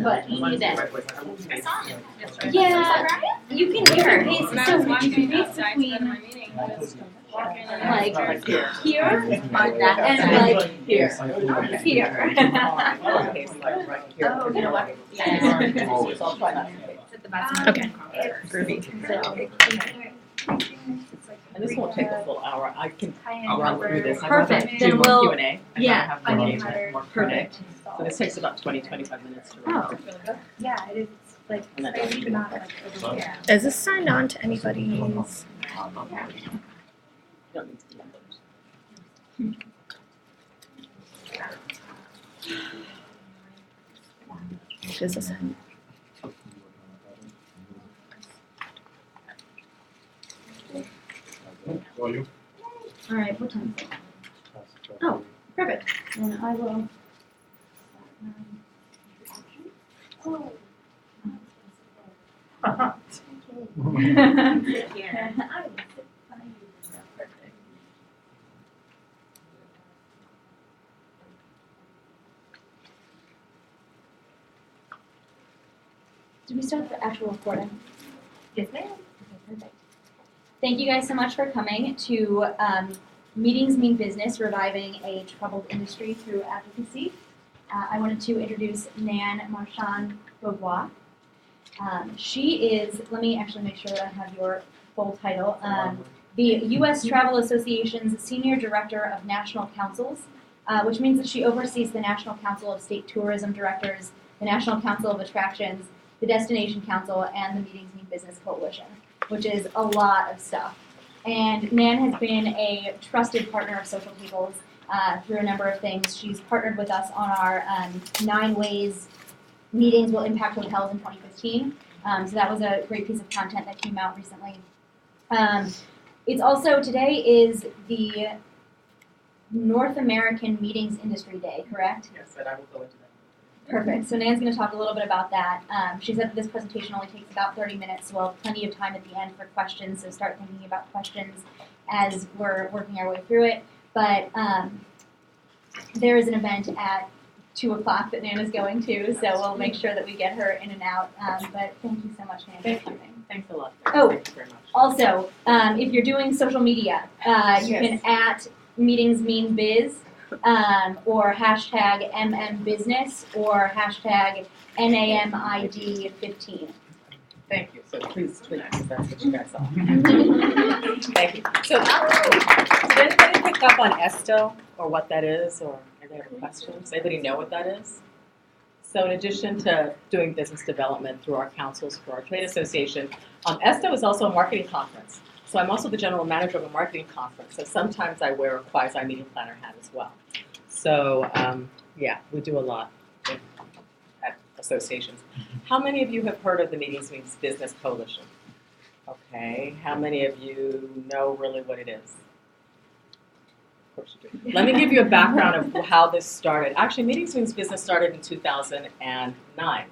But you need that. Yeah, you can hear her. Hey, so you can read between like here and like here. Here. Oh, you know what? Yeah. Okay. Groovy. And this won't take a full hour. I can run through this. Perfect. Do Then more we'll- Q&A. yeah. Have more engagement, more Q&A. Perfect. So this takes about 20-25 minutes to run. Oh. Yeah, it is like maybe not like over here. Is this signed on to anybody's? You don't need to do numbers. Is this? All right, what time? Oh, perfect. Then I will. Did we start the actual recording? Yes, ma'am. Okay, perfect. Thank you guys so much for coming to Meetings Mean Business, Reviving a Troubled Industry Through Advocacy. I wanted to introduce Nan Marchand Beauvois. She is, let me actually make sure that I have your full title, the U.S. Travel Association's Senior Director of National Councils, which means that she oversees the National Council of State Tourism Directors, the National Council of Attractions, the Destination Council, and the Meetings Mean Business Coalition, which is a lot of stuff. And Nan has been a trusted partner of Social Tables through a number of things. She's partnered with us on our 9 ways meetings will impact hotels in 2015. So that was a great piece of content that came out recently. It's also, today is the North American Meetings Industry Day, correct? Yes, and I will go into that. Perfect. So Nan's going to talk a little bit about that. She said that this presentation only takes about 30 minutes, so we'll have plenty of time at the end for questions, so start thinking about questions as we're working our way through it. But there is an event at 2 o'clock that Nan is going to, so we'll make sure that we get her in and out. But thank you so much, Nan, for coming. Thanks a lot. Oh. Thank you very much. Also, if you're doing social media, you can at Meetings Mean Biz, or hashtag MMBusiness, or hashtag NAMID15. Thank you. So please tweet because that's what you guys saw. Thank you. So did anybody pick up on ESTO or what that is, or any other questions? Anybody know what that is? So in addition to doing business development through our councils for our trade association, ESTO is also a marketing conference. So I'm also the general manager of a marketing conference. So sometimes I wear a quasi-meeting planner hat as well. So yeah, we do a lot at associations. How many of you have heard of the Meetings Means Business Coalition? Okay, how many of you know really what it is? Of course you do. Let me give you a background of how this started. Actually, Meetings Means Business started in 2009.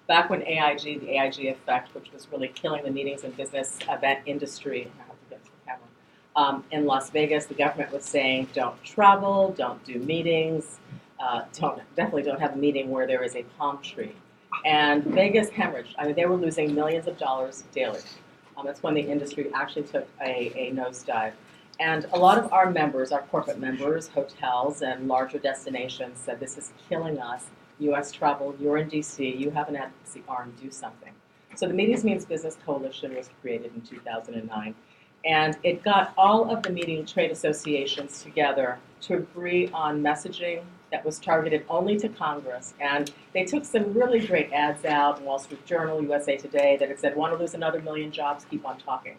Back when AIG, the AIG effect, which was really killing the meetings and business event industry, I have to get to the camera, in Las Vegas, the government was saying, don't travel, don't do meetings, definitely don't have a meeting where there is a palm tree. And Vegas hemorrhaged. I mean, they were losing millions of dollars daily. That's when the industry actually took a nosedive. And a lot of our members, our corporate members, hotels and larger destinations said, this is killing us. U.S. travel, you're in D.C., you have an advocacy arm, do something. So the Meetings Means Business Coalition was created in 2009, and it got all of the meeting trade associations together to agree on messaging that was targeted only to Congress. And they took some really great ads out in Wall Street Journal, USA Today, that it said, want to lose another million jobs, keep on talking.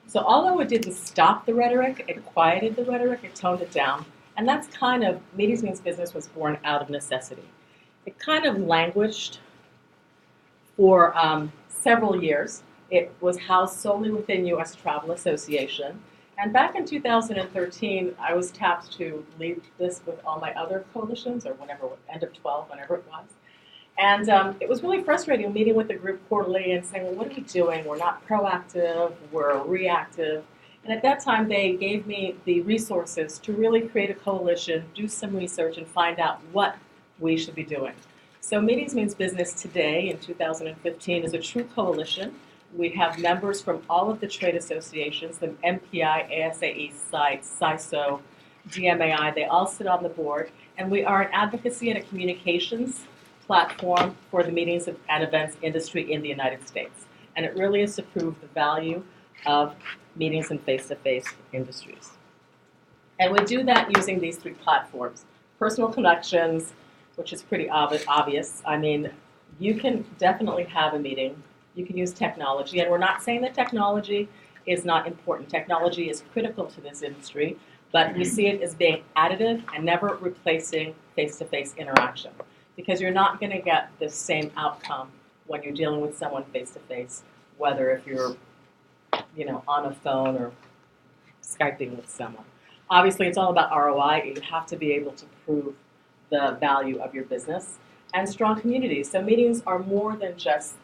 So although it didn't stop the rhetoric, it quieted the rhetoric, it toned it down, and that's kind of, Meetings Means Business was born out of necessity. It kind of languished for several years. It was housed solely within U.S. Travel Association. And back in 2013, I was tapped to lead this with all my other coalitions, or whenever, end of 12, whenever it was. And it was really frustrating meeting with the group quarterly and saying, well, what are we doing? We're not proactive, we're reactive. And at that time, they gave me the resources to really create a coalition, do some research, and find out what we should be doing. So Meetings Means Business today in 2015 is a true coalition. We have members from all of the trade associations, the MPI, ASAE, SITE, CISO, DMAI, they all sit on the board, and we are an advocacy and a communications platform for the meetings and events industry in the United States. And it really is to prove the value of meetings and face-to-face industries. And we do that using these three platforms. Personal connections, which is pretty obvious. I mean, you can definitely have a meeting. You can use technology, and we're not saying that technology is not important. Technology is critical to this industry, but we see it as being additive and never replacing face-to-face interaction, because you're not going to get the same outcome when you're dealing with someone face-to-face, whether if you're, on a phone or Skyping with someone. Obviously, it's all about ROI. You have to be able to prove the value of your business, and strong communities. So meetings are more than just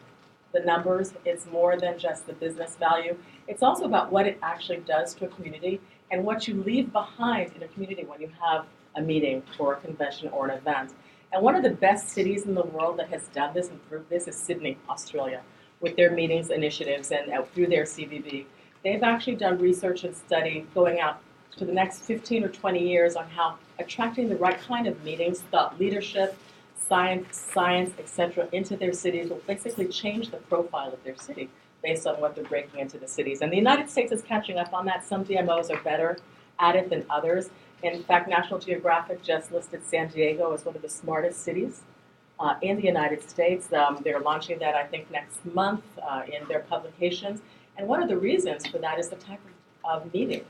the numbers. It's more than just the business value. It's also about what it actually does to a community and what you leave behind in a community when you have a meeting or a convention or an event. And one of the best cities in the world that has done this and proved this is Sydney, Australia, with their meetings initiatives and through their CVB. They've actually done research and study going out to the next 15 or 20 years on how attracting the right kind of meetings, thought leadership, science, etc., into their cities will basically change the profile of their city based on what they're breaking into the cities. And the United States is catching up on that. Some DMOs are better at it than others. In fact, National Geographic just listed San Diego as one of the smartest cities in the United States. They're launching that, I think, next month in their publications. And one of the reasons for that is the type of meetings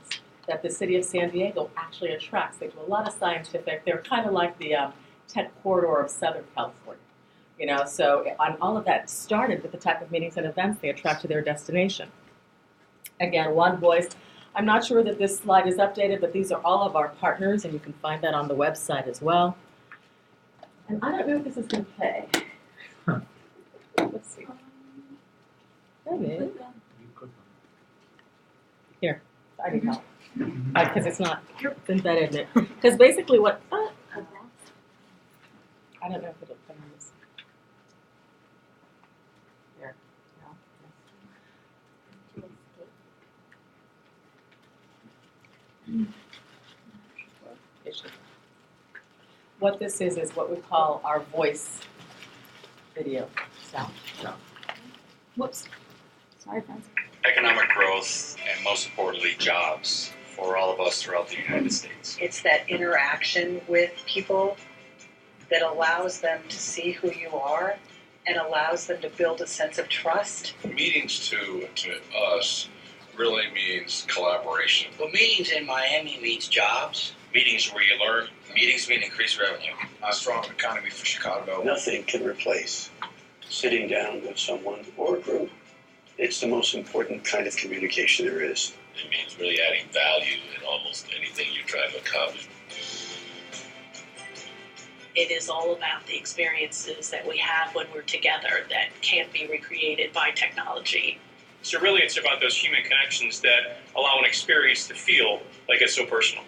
that the city of San Diego actually attracts. They do a lot of scientific, they're kind of like the tech corridor of Southern California. So all of that started with the type of meetings and events they attract to their destination. Again, one voice. I'm not sure that this slide is updated, but these are all of our partners, and you can find that on the website as well. And I don't know if this is going to play. Let's see. Maybe. Here, I need help. Because it's not, it's embedded in it. Because basically what, I don't know if it'll come on this. Here, no. It should. What this is what we call our voice video sound. Whoops. Sorry, friends. Economic growth, and most importantly, jobs for all of us throughout the United States. It's that interaction with people that allows them to see who you are and allows them to build a sense of trust. Meetings to us really means collaboration. Well, meetings in Miami means jobs. Meetings where you learn. Meetings mean increased revenue. A strong economy for Chicago. Nothing can replace sitting down with someone or a group. It's the most important kind of communication there is. It means really adding value in almost anything you're trying to accomplish. It is all about the experiences that we have when we're together that can't be recreated by technology. So really it's about those human connections that allow an experience to feel like it's so personal.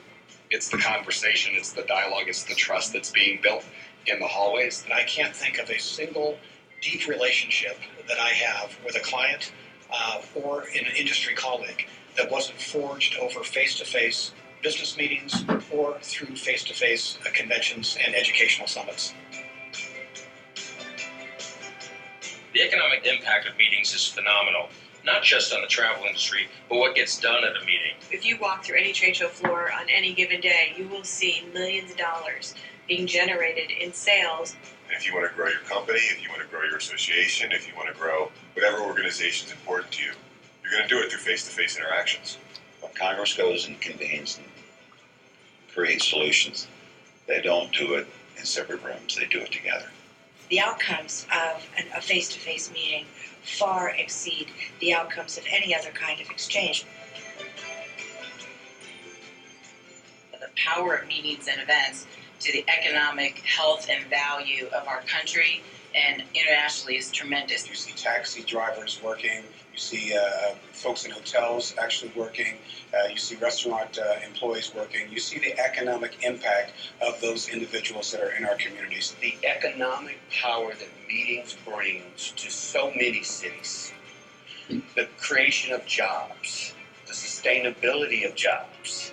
It's the conversation, it's the dialogue, it's the trust that's being built in the hallways. And I can't think of a single deep relationship that I have with a client or an industry colleague that wasn't forged over face-to-face business meetings or through face-to-face conventions and educational summits. The economic impact of meetings is phenomenal, not just on the travel industry, but what gets done at a meeting. If you walk through any trade show floor on any given day, you will see millions of dollars being generated in sales. If you want to grow your company, if you want to grow your association, if you want to grow whatever organization is important to you, you're going to do it through face-to-face interactions. When Congress goes and convenes and creates solutions, they don't do it in separate rooms, they do it together. The outcomes of a face-to-face meeting far exceed the outcomes of any other kind of exchange. The power of meetings and events to the economic health and value of our country and internationally is tremendous. You see taxi drivers working, you see folks in hotels actually working, you see restaurant employees working, you see the economic impact of those individuals that are in our communities. The economic power that meetings brings to so many cities, the creation of jobs, the sustainability of jobs.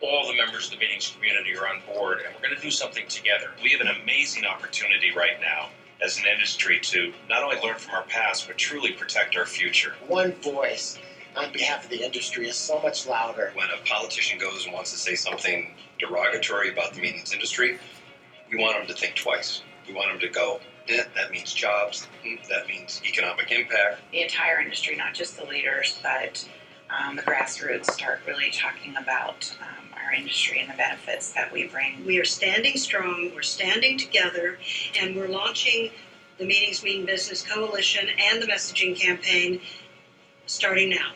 All the members of the meetings community are on board, and we're going to do something together. We have an amazing opportunity right now as an industry to not only learn from our past, but truly protect our future. One voice on behalf of the industry is so much louder. When a politician goes and wants to say something derogatory about the meetings industry, we want them to think twice. We want them to go, that means jobs, that means economic impact. The entire industry, not just the leaders, but the grassroots start really talking about our industry and the benefits that we bring. We are standing strong, we're standing together, and we're launching the Meetings Mean Business Coalition and the messaging campaign starting now.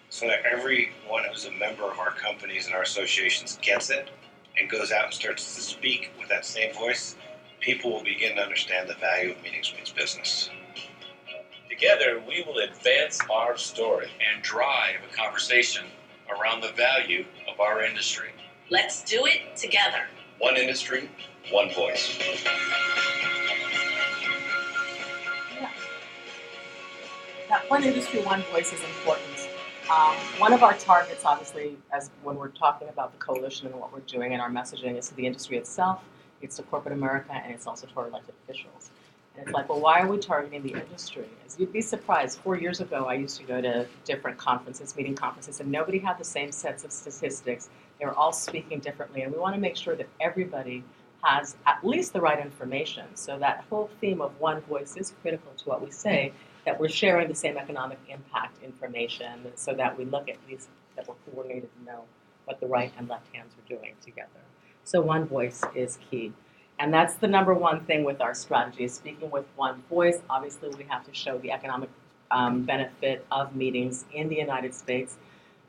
So that everyone who's a member of our companies and our associations gets it and goes out and starts to speak with that same voice, people will begin to understand the value of Meetings Means Business. Together, we will advance our story and drive a conversation around the value of our industry. Let's do it together. One industry, one voice. That one industry, one voice is important. One of our targets, obviously, as when we're talking about the coalition and what we're doing and our messaging, is to the industry itself, it's to corporate America, and it's also to our elected officials. And it's like, well, why are we targeting the industry? As you'd be surprised, 4 years ago, I used to go to different conferences, meeting conferences, and nobody had the same sets of statistics. They were all speaking differently, and we want to make sure that everybody has at least the right information. So that whole theme of one voice is critical to what we say, that we're sharing the same economic impact information so that we look at these, that we're coordinated to know what the right and left hands are doing together. So one voice is key. And that's the number one thing with our strategy, is speaking with one voice. Obviously, we have to show the economic benefit of meetings in the United States,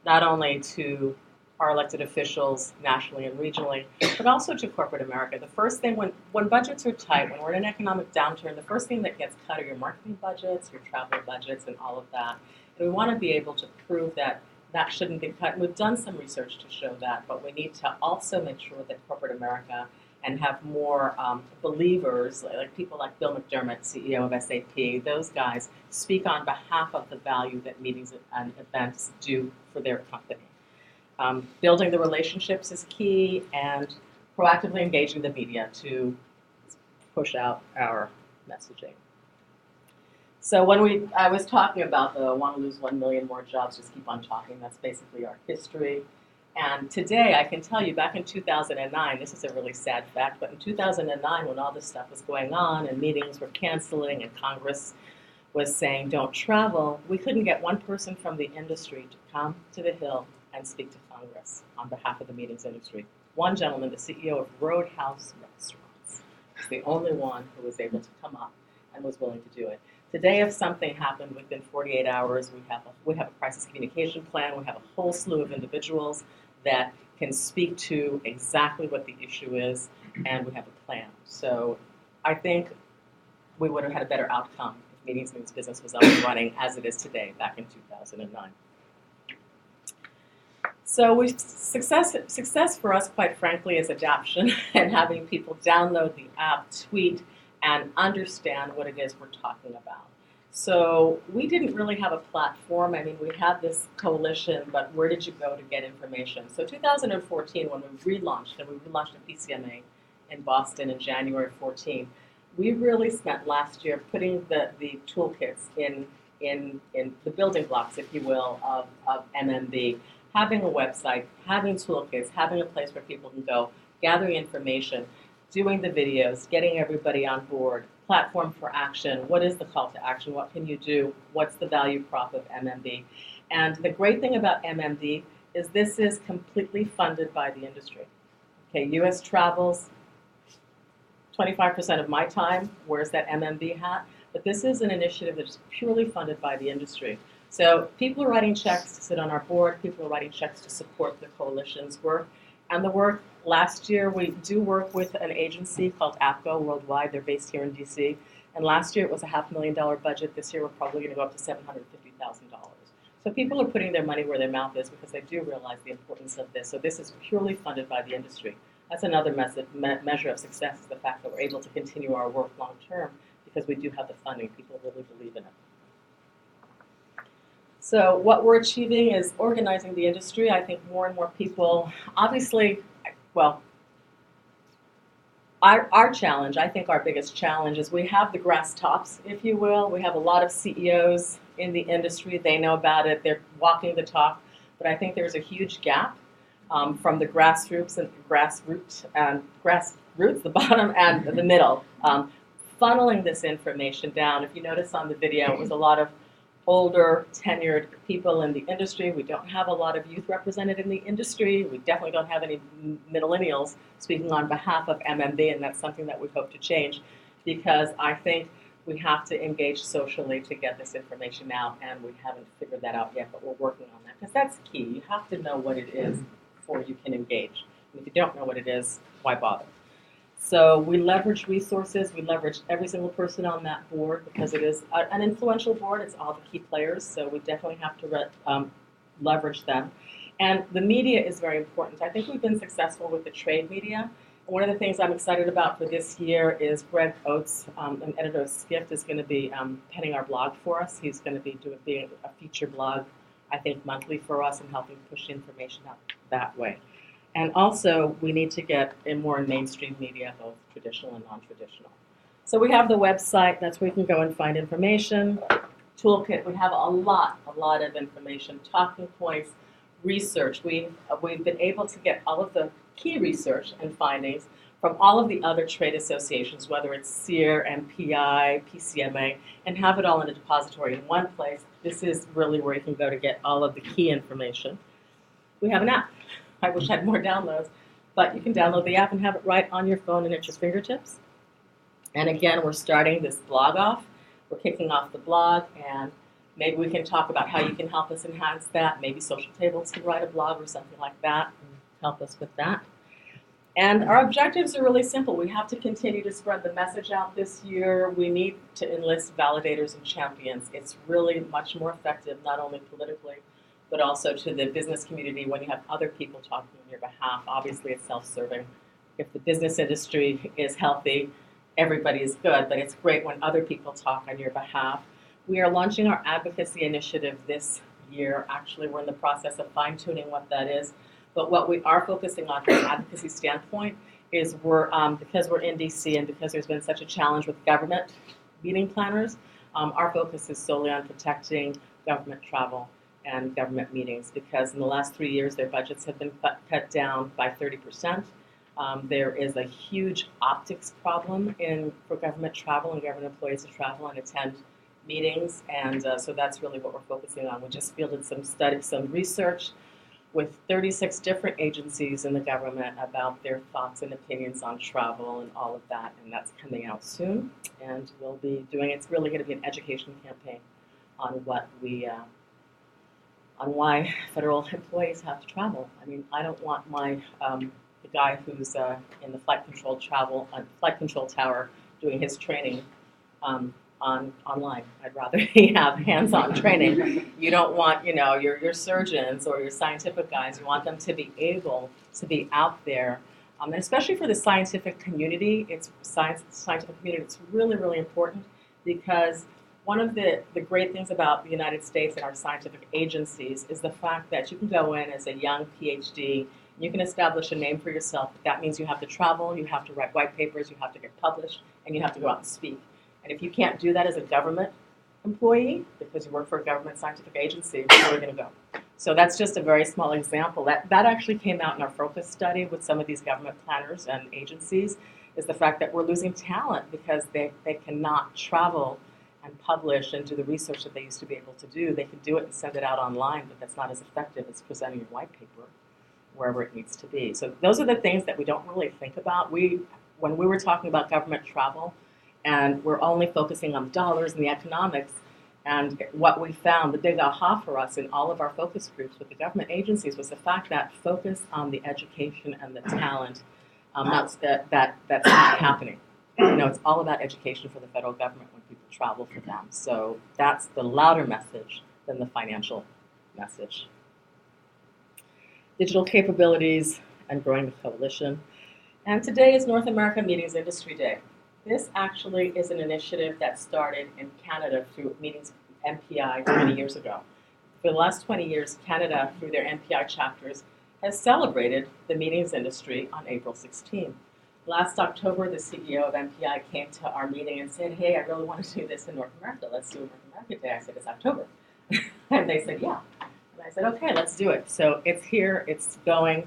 not only to our elected officials nationally and regionally, but also to corporate America. The first thing, when budgets are tight, when we're in an economic downturn, the first thing that gets cut are your marketing budgets, your travel budgets, and all of that. And we want to be able to prove that that shouldn't be cut. And we've done some research to show that, but we need to also make sure that corporate America and have more believers, like people like Bill McDermott, CEO of SAP, those guys speak on behalf of the value that meetings and events do for their company. Building the relationships is key, and proactively engaging the media to push out our messaging. So when I was talking about the want to lose 1 million more jobs, just keep on talking, that's basically our history. And today, I can tell you, back in 2009, this is a really sad fact, but in 2009, when all this stuff was going on and meetings were canceling and Congress was saying don't travel, we couldn't get one person from the industry to come to the Hill and speak to Congress on behalf of the meetings industry. One gentleman, the CEO of Roadhouse Restaurants, was the only one who was able to come up and was willing to do it. Today, if something happened within 48 hours, we have a crisis communication plan. We have a whole slew of individuals that can speak to exactly what the issue is, and we have a plan. So I think we would have had a better outcome if Meetings Means Business was up and running as it is today, back in 2009. So success for us, quite frankly, is adoption and having people download the app, tweet, and understand what it is we're talking about. So we didn't really have a platform. I mean, we had this coalition, but where did you go to get information? So 2014, when we relaunched, and we relaunched a PCMA in Boston in January 14, we really spent last year putting the toolkits in the building blocks, if you will, of MMB, having a website, having toolkits, having a place where people can go, gathering information, doing the videos, getting everybody on board, platform for action, what is the call to action, what can you do, what's the value prop of MMB. And the great thing about MMB is this is completely funded by the industry. Okay, US Travels, 25% of my time wears that MMB hat, but this is an initiative that is purely funded by the industry. So people are writing checks to sit on our board, people are writing checks to support the coalition's work, And the work last year, we do work with an agency called APCO Worldwide. They're based here in DC. And last year it was a $500,000 budget. This year we're probably going to go up to $750,000. So people are putting their money where their mouth is because they do realize the importance of this. So this is purely funded by the industry. That's another measure of success, is the fact that we're able to continue our work long term because we do have the funding. People really believe in it. So what we're achieving is organizing the industry. I think more and more people, obviously, well, our challenge, I think our biggest challenge is we have the grass tops, if you will. We have a lot of CEOs in the industry. They know about it. They're walking the talk. But I think there's a huge gap from the grassroots, the bottom and the middle, funneling this information down. If you notice on the video, it was a lot of older, tenured people in the industry. We don't have a lot of youth represented in the industry. We definitely don't have any millennials speaking on behalf of MMB, and that's something that we hope to change because I think we have to engage socially to get this information out, and we haven't figured that out yet, but we're working on that because that's key. You have to know what it is before you can engage. And if you don't know what it is, why bother? So we leverage resources. We leverage every single person on that board because it is an influential board. It's all the key players, so we definitely have to leverage them. And the media is very important. I think we've been successful with the trade media. And one of the things I'm excited about for this year is Greg Oates, an editor of Skift, is going to be penning our blog for us. He's going to be doing a feature blog, I think, monthly for us and helping push information out that way. And also, we need to get in more mainstream media, both traditional and non-traditional. So we have the website. That's where you can go and find information. Toolkit, we have a lot of information, talking points, research. We've been able to get all of the key research and findings from all of the other trade associations, whether it's SEER, MPI, PCMA, and have it all in a depository in one place. This is really where you can go to get all of the key information. We have an app. I wish I had more downloads, but you can download the app and have it right on your phone and at your fingertips. And again, we're starting this blog off. We're kicking off the blog, and maybe we can talk about how you can help us enhance that. Maybe Social Tables can write a blog or something like that and help us with that. And our objectives are really simple. We have to continue to spread the message out this year. We need to enlist validators and champions. It's really much more effective, not only politically, but also to the business community when you have other people talking on your behalf. Obviously, it's self-serving. If the business industry is healthy, everybody is good, but it's great when other people talk on your behalf. We are launching our advocacy initiative this year. Actually, we're in the process of fine-tuning what that is. But what we are focusing on from an advocacy standpoint is because we're in DC and because there's been such a challenge with government meeting planners, our focus is solely on protecting government travel and government meetings, because in the last 3 years their budgets have been cut down by 30%. There is a huge optics problem for government travel and government employees to travel and attend meetings, and so that's really what we're focusing on. We just fielded some research with 36 different agencies in the government about their thoughts and opinions on travel and all of that, and that's coming out soon. And we'll be doing, it's really going to be an education campaign on on why federal employees have to travel. I mean, I don't want the guy who's in the flight control tower doing his training online. I'd rather he have hands-on training. You don't want, your surgeons or your scientific guys. You want them to be able to be out there, and especially for the scientific community. Scientific community. It's really, really important, because one of the great things about the United States and our scientific agencies is the fact that you can go in as a young PhD, you can establish a name for yourself. But that means you have to travel, you have to write white papers, you have to get published, and you have to go out and speak. And if you can't do that as a government employee, because you work for a government scientific agency, where are you going to go? So that's just a very small example. That actually came out in our focus study with some of these government planners and agencies, is the fact that we're losing talent because they cannot travel and publish and do the research that they used to be able to do. They can do it and send it out online, but that's not as effective as presenting your white paper wherever it needs to be. So those are the things that we don't really think about. When we were talking about government travel, and we're only focusing on dollars and the economics, And what we found, the big aha for us in all of our focus groups with the government agencies was the fact that focus on the education and the talent, that's not happening. You know, it's all about education for the federal government when people travel for them. So that's the louder message than the financial message. Digital capabilities and growing the coalition. And today is North America Meetings Industry Day. This actually is an initiative that started in Canada through Meetings MPI 20 years ago. For the last 20 years, Canada, through their MPI chapters, has celebrated the meetings industry on April 16. Last October, the CEO of MPI came to our meeting and said, hey, I really want to do this in North America. Let's do a North America Day. I said, it's October. And they said, yeah. And I said, okay, let's do it. So it's here, it's going.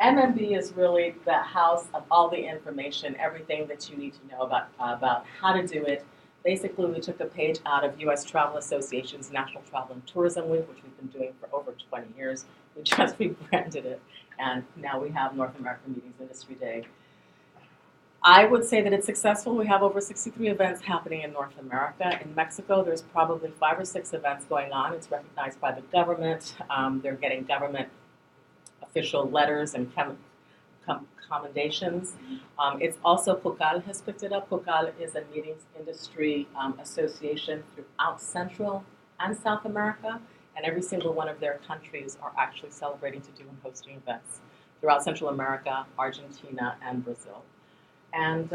MMB is really the house of all the information, everything that you need to know about how to do it. Basically, we took a page out of U.S. Travel Association's National Travel and Tourism Week, which we've been doing for over 20 years. We just rebranded it, and now we have North American Meetings Industry Day. I would say that it's successful. We have over 63 events happening in North America. In Mexico, there's probably 5 or 6 events going on. It's recognized by the government. They're getting government official letters and commendations. It's also POCAL has picked it up. POCAL is a meetings industry association throughout Central and South America, and every single one of their countries are actually celebrating to do and hosting events throughout Central America, Argentina, and Brazil. And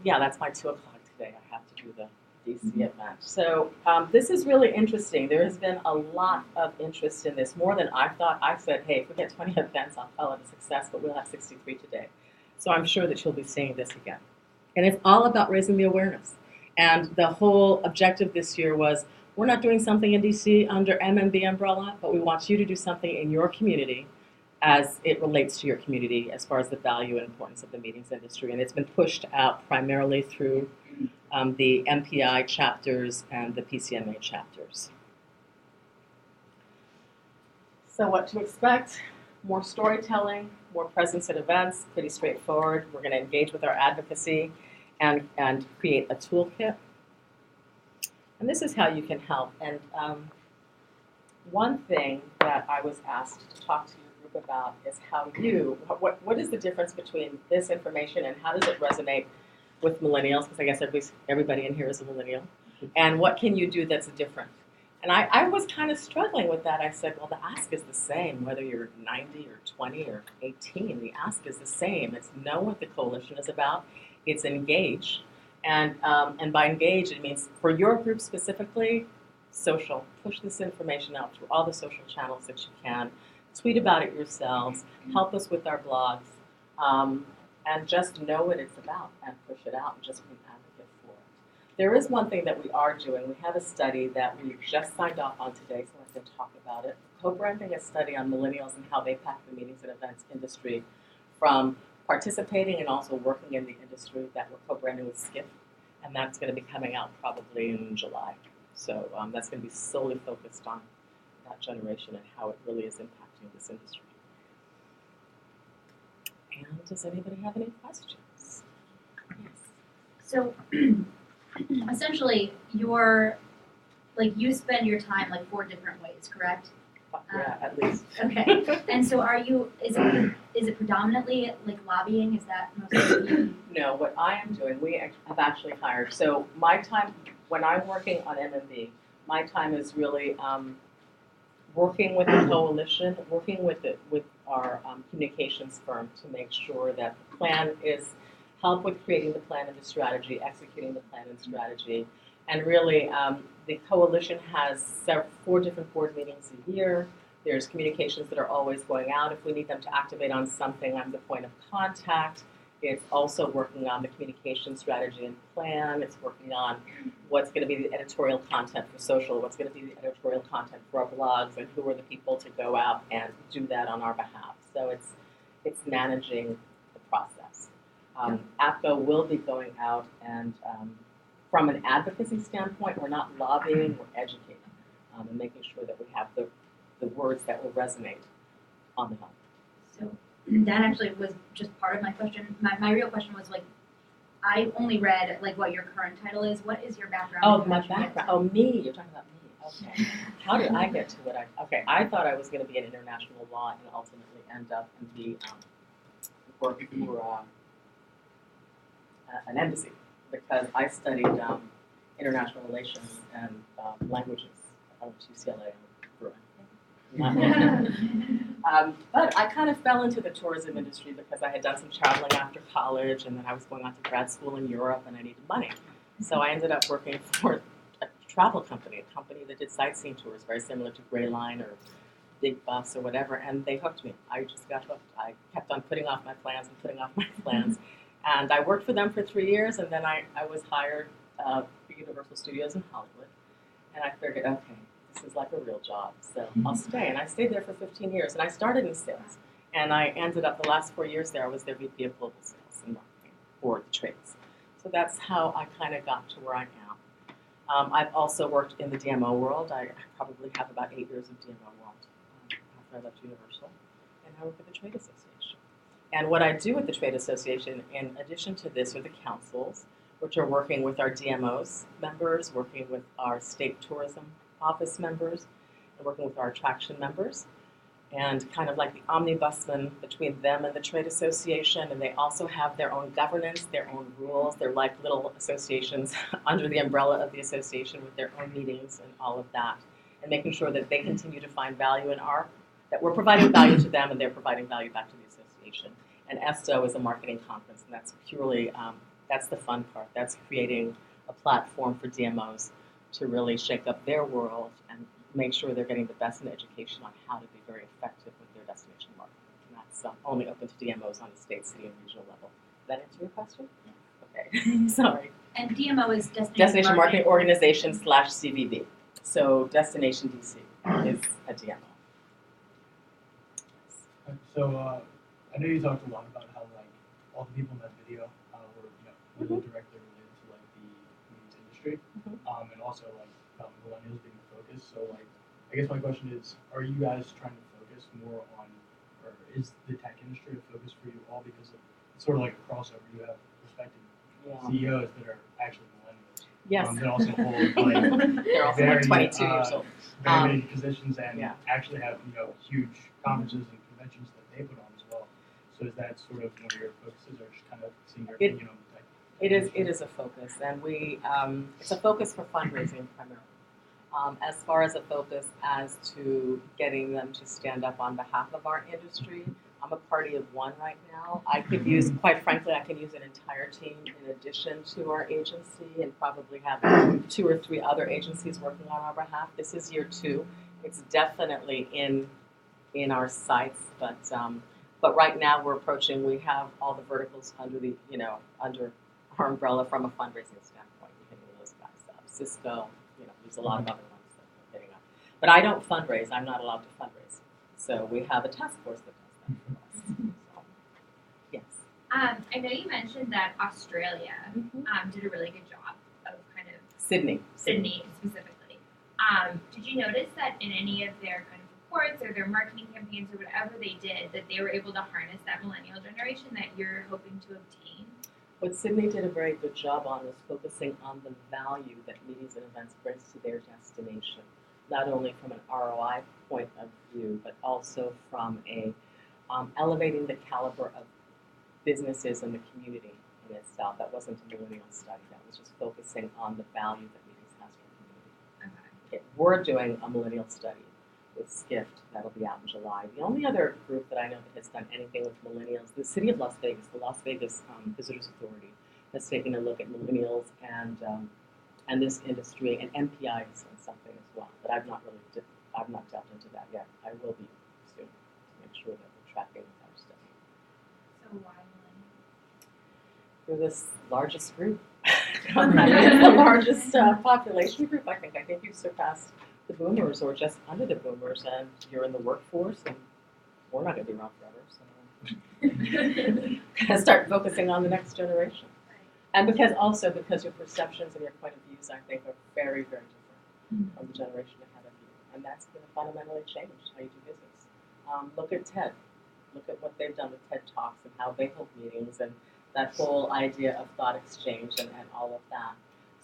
yeah, that's my 2 o'clock today. I have to do the DC event. So this is really interesting. There has been a lot of interest in this, more than I thought. I said, hey, if we get 20 events, I'll call it a success, but we'll have 63 today. So I'm sure that you'll be seeing this again. And it's all about raising the awareness. And the whole objective this year was, we're not doing something in DC under MMB umbrella, but we want you to do something in your community as it relates to your community as far as the value and importance of the meetings industry. And it's been pushed out primarily through the MPI chapters and the PCMA chapters. So what to expect? More storytelling, more presence at events, pretty straightforward. We're going to engage with our advocacy and create a toolkit. And this is how you can help. And one thing that I was asked to talk to your group about is how you, what is the difference between this information and how does it resonate with millennials, because I guess everybody in here is a millennial, and what can you do that's different? And I was kind of struggling with that. I said, well, the ask is the same, whether you're 90 or 20 or 18, the ask is the same. It's know what the coalition is about, it's engage, and by engage, it means for your group specifically, social, push this information out through all the social channels that you can, tweet about it yourselves, help us with our blogs, and just know what it's about and push it out and just be an advocate for it. There is one thing that we are doing. We have a study that we just signed off on today, so I can talk about it. Co-branding a study on millennials and how they pack the meetings and events industry from participating and also working in the industry that we're co-branding with Skip, and that's going to be coming out probably in July. So that's going to be solely focused on that generation and how it really is impacting this industry. And does anybody have any questions? Yes. So essentially, you spend your time 4 different ways, correct? Yeah, at least. Okay. And so is it predominantly lobbying? Is that mostly? No, what I am doing, we have actually hired. So my time, when I'm working on MMB, my time is really working with the coalition, working with our communications firm to make sure that the plan is help with creating the plan and the strategy, executing the plan and strategy. And really, the coalition has 4 different board meetings a year. There's communications that are always going out. If we need them to activate on something, I'm the point of contact. It's also working on the communication strategy and plan. It's working on what's going to be the editorial content for social, what's going to be the editorial content for our blogs, and who are the people to go out and do that on our behalf. So it's managing the process. APCO will be going out and from an advocacy standpoint, we're not lobbying, we're educating and making sure that we have the words that will resonate on the Hill. So that actually was just part of my question. My real question was I only read like what your current title is. What is your background? Oh, and my how'd you get background. to- Oh, me. You're talking about me. Okay. How did I get to what okay, I thought I was going to be in international law and ultimately end up and be work for an embassy because I studied international relations and languages. I went to UCLA and Bruin. But I kind of fell into the tourism industry because I had done some traveling after college, and then I was going on to grad school in Europe, and I needed money. So I ended up working for a travel company, a company that did sightseeing tours, very similar to Gray Line or Big Bus or whatever, and they hooked me. I just got hooked. I kept on putting off my plans and putting off my plans. And I worked for them for 3 years, and then I was hired for Universal Studios in Hollywood. And I figured, okay, this is like a real job, so I'll stay. And I stayed there for 15 years, and I started in sales. And I ended up, the last 4 years there, I was their VP of Global Sales and Marketing for the trades. So that's how I kind of got to where I am. I've also worked in the DMO world. I probably have about 8 years of DMO world after I left Universal. And I work at the Trade Association. And what I do with the Trade Association, in addition to this, are the councils, which are working with our DMOs members, working with our state tourism office members, and working with our attraction members, and kind of like the omnibusman between them and the Trade Association. And they also have their own governance, their own rules. They're like little associations under the umbrella of the association with their own meetings and all of that, and making sure that they continue to find value in that we're providing value to them and they're providing value back to the association. And ESTO is a marketing conference, and that's purely, that's the fun part. That's creating a platform for DMOs to really shake up their world and make sure they're getting the best in education on how to be very effective with their destination marketing. And that's only open to DMOs on the state, city, and regional level. Did that answer your question? Okay, sorry. And DMO is Destination Marketing Organization / CVB. So Destination DC is a DMO. So I know you talked a lot about how like all the people in that video were really directly related to like the meetings industry, and also like millennials being the focus. So like I guess my question is, are you guys trying to focus more on, or is the tech industry a focus for you all because it's sort of like a crossover? You have respected CEOs that are actually millennials. Yes. That also hold like they're also very, like 22 years old. Very big positions and actually have huge conferences and conventions that they put on as well. So is that sort of one of your focuses, or just kind of seeing your opinion on the tech? It is a focus, and it's a focus for fundraising primarily. As far as a focus as to getting them to stand up on behalf of our industry, I'm a party of one right now. I could use, quite frankly, I can use an entire team in addition to our agency, and probably have 2 or 3 other agencies working on our behalf. This is year 2. It's definitely in our sights, but right now we have all the verticals under under our umbrella from a fundraising standpoint. We can do those guys up. Cisco, there's a lot of other ones that we're getting up. But I don't fundraise. I'm not allowed to fundraise. So we have a task force that does that for us. So, yes. I know you mentioned that Australia did a really good job of kind of Sydney specifically. Did you notice that in any of their kind of reports or their marketing campaigns or whatever they did, that they were able to harness that millennial generation that you're hoping to obtain? What Sydney did a very good job on is focusing on the value that meetings and events brings to their destination, not only from an ROI point of view, but also from a elevating the caliber of businesses in the community in itself. That wasn't a millennial study. That was just focusing on the value that meetings has for the community. Okay. We're doing a millennial study with Skift that'll be out in July. The only other group that I know that has done anything with millennials, the city of Las Vegas, the Las Vegas Visitors Authority, has taken a look at millennials and this industry, and MPI has done something as well. But I've not delved into that yet. I will be soon to make sure that we're tracking with our study. So why millennials? We're this largest group. It's the largest population group. I think you've surpassed the boomers, or just under the boomers, and you're in the workforce, and we're not going to be around forever. So gotta start focusing on the next generation. And because your perceptions and your point of views, I think, are very, very different from the generation ahead of you. And that's going to fundamentally change how you do business. Look at TED. Look at what they've done with TED Talks and how they hold meetings. And that whole idea of thought exchange and all of that.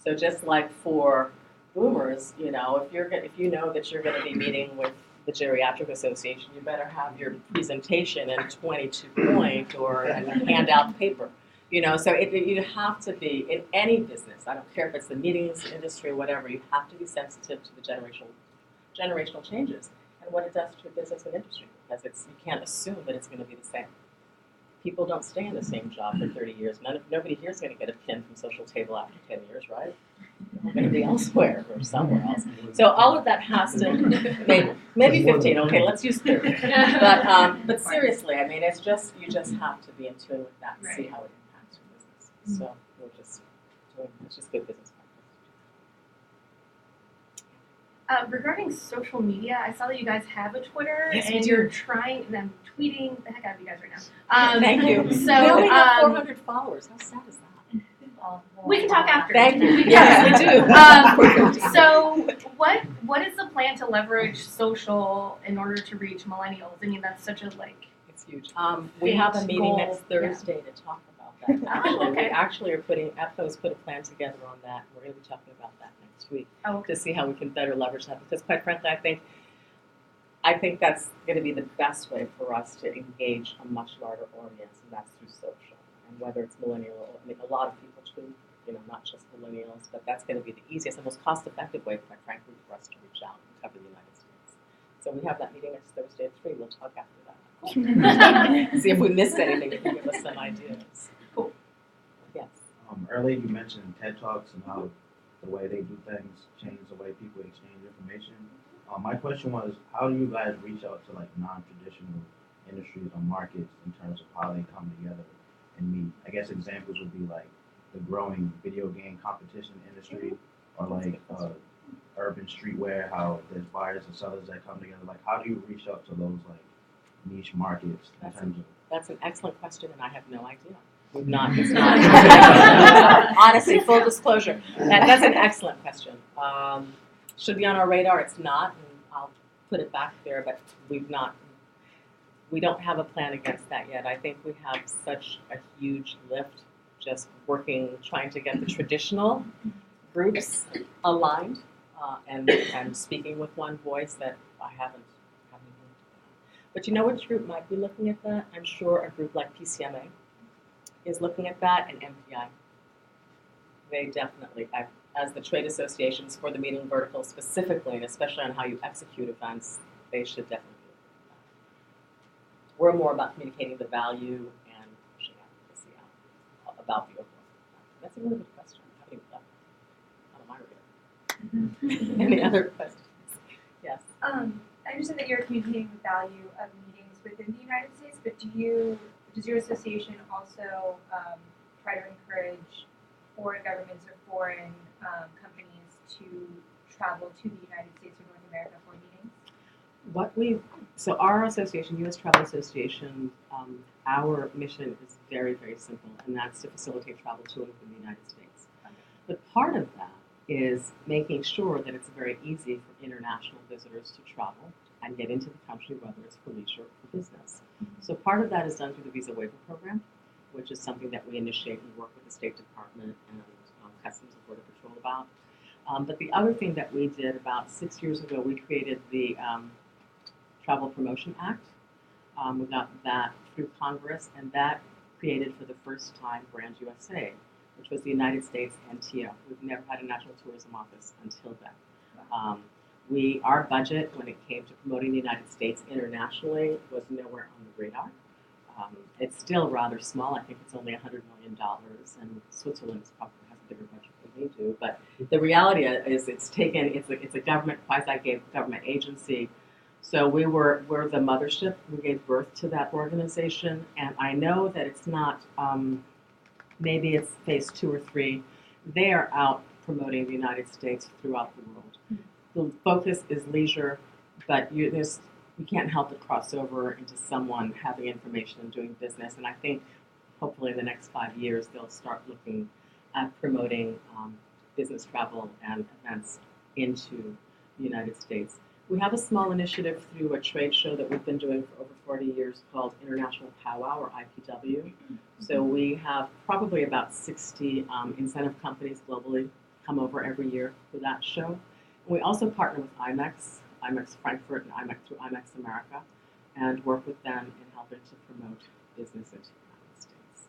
So just like for boomers, you know, if you know that you're going to be meeting with the Geriatric Association, you better have your presentation in 22 point or and hand out paper. You know, so you have to be in any business. I don't care if it's the meetings industry or whatever. You have to be sensitive to the generational changes and what it does to your business and industry, because you can't assume that it's going to be the same. People don't stay in the same job for 30 years. Nobody here is going to get a pin from Social Table after 10 years, right? They're going to be elsewhere or somewhere else. So all of that has to, maybe 15, okay, let's use 30. But seriously, I mean, it's just, you just have to be in tune with that and see how it impacts your business. So we're just doing, it's just good business practice. Regarding social media, I saw that you guys have a Twitter, Yes, we and do. you're trying, I'm tweeting the heck out of you guys right now. Thank you. So, we only have 400 followers. How sad is that? We can talk after. Thank you. Yes, we do. So, what is the plan to leverage social in order to reach millennials? I mean, that's such a It's huge. We have a meeting goal. next Thursday to talk about that. Actually, we actually are APCO's put a plan together on that. We're going to be talking about that next week to see how we can better leverage that. Because quite frankly, I think that's going to be the best way for us to engage a much larger audience, and that's through social. And whether it's millennial, I mean, a lot of people too, you know, not just millennials, but that's going to be the easiest and most cost-effective way, quite frankly, for us to reach out and cover the United States. So we have that meeting next Thursday at 3. We'll talk after that. See if we missed anything. You can give us some ideas. Cool. Yes. Earlier you mentioned TED Talks and how the way they do things change the way people exchange information. My question was, how do you guys reach out to like non-traditional industries or markets in terms of how they come together and meet? I guess examples would be like the growing video game competition industry, or like urban streetwear, how there's buyers and sellers that come together. Like, how do you reach out to those like niche markets in terms of? That's an excellent question, and I have no idea. We've not. It's not. Honestly, full disclosure, that's an excellent question. Should be on our radar. It's not, and I'll put it back there. But we've not. We don't have a plan against that yet. I think we have such a huge lift just working, trying to get the traditional groups aligned and speaking with one voice that I haven't heard. But you know which group might be looking at that? I'm sure a group like PCMA is looking at that, and MPI. They definitely, as the trade associations for the meeting vertical specifically, and especially on how you execute events, they should definitely. We're more about communicating the value and pushing advocacy out about the overall. That's a really good question. I haven't even thought out of my radar. Any other questions? Yes. I understand that you're communicating the value of meetings within the United States, but does your association also try to encourage foreign governments or foreign companies to travel to the United States or North America for meetings? So our association, U.S. Travel Association, our mission is very, very simple, and that's to facilitate travel to and from the United States. But part of that is making sure that it's very easy for international visitors to travel and get into the country, whether it's for leisure or for business. So part of that is done through the Visa Waiver Program, which is something that we initiate and work with the State Department and Customs and Border Patrol about. But the other thing that we did about 6 years ago, we created the Travel Promotion Act. We got that through Congress, and that created for the first time Brand USA, which was the United States NTO. We've never had a National Tourism Office until then. Our budget, when it came to promoting the United States internationally, was nowhere on the radar. It's still rather small. I think it's only $100 million, and Switzerland probably has a bigger budget than we do. But the reality is, it's a government, quasi-government agency. So we're the mothership. We gave birth to that organization, and I know that it's not. Maybe it's phase 2 or 3. They are out promoting the United States throughout the world. The focus is leisure, but you can't help but cross over into someone having information and doing business. And I think hopefully in the next 5 years they'll start looking at promoting business travel and events into the United States. We have a small initiative through a trade show that we've been doing for over 40 years called International Powwow, or IPW. So we have probably about 60 incentive companies globally come over every year for that show. And we also partner with IMEX Frankfurt and IMEX through IMEX America, and work with them in helping to promote business into the United States.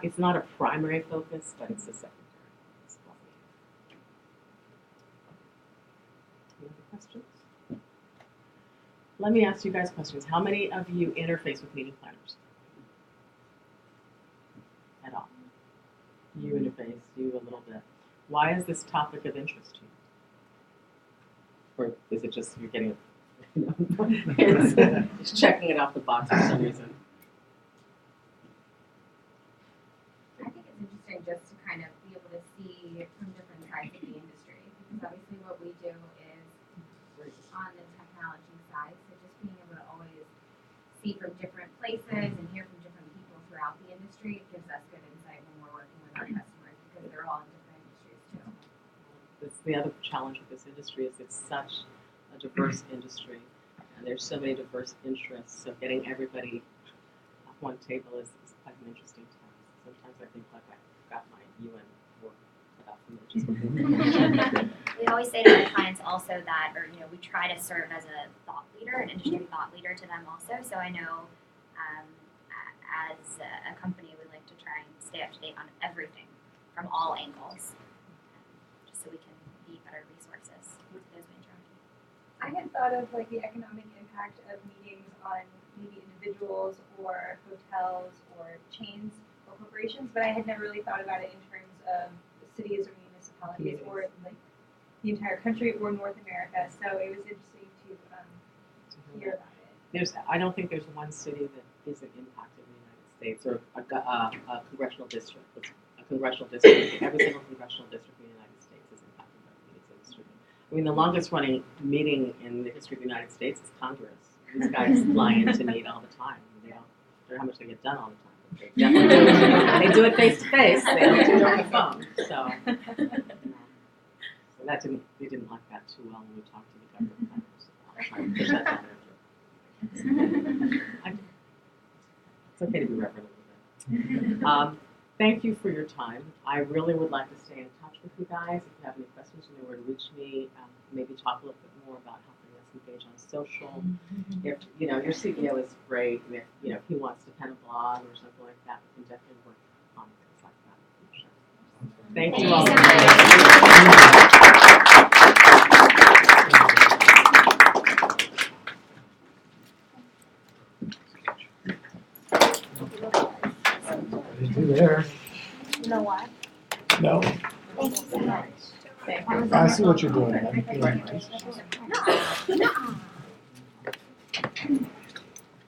It's not a primary focus, but it's a secondary focus. Any other questions? Let me ask you guys questions. How many of you interface with meeting planners? At all? You interface, you a little bit. Why is this topic of interest to you? Or is it just you're getting, it's checking it off the box for some reason? I think it's interesting just to kind of be able to see from different sides of the industry, because obviously what we do is on the technology side, so just being able to always see from different places and hear from different people throughout the industry, it gives us good insight when we're working with our customers, because they're all in different industries too. That's the other challenge with this industry is it's such a diverse industry, and there's so many diverse interests, so getting everybody at one table is quite an interesting task. Sometimes I think like I've got my UN work cut out for me, which is We always say to our clients also that, or we try to serve as a thought leader, an industry thought leader to them also. So I know as a company, we like to try and stay up to date on everything from all angles, just so we can be better resources to those we interact with. I had thought of like the economic impact of meetings on maybe individuals or hotels or chains or corporations, but I had never really thought about it in terms of cities or municipalities or like the entire country or North America. So it was interesting to hear about it. I don't think there's one city that isn't impacted in the United States, or a congressional district. A congressional district, every single congressional district in the United States is impacted by the meetings industry. I mean, the longest running meeting in the history of the United States is Congress. These guys fly in to meet all the time. They don't care how much they get done all the time. They definitely they do it face to face. They don't do it on the phone. So we didn't like that too well when we talked to the government planners. I push that down there. It's okay to be reverent a little bit. Thank you for your time. I really would like to stay in touch with you guys. If you have any questions, you know where to reach me. Maybe talk a little bit more about helping us engage on social. If your CEO is great, and if he wants to pen a blog or something like that, we can definitely work on things like that in the future. Thank you all. You there? You know what? No. Thank you so much. I see what you're doing. I'm feeling nice. No.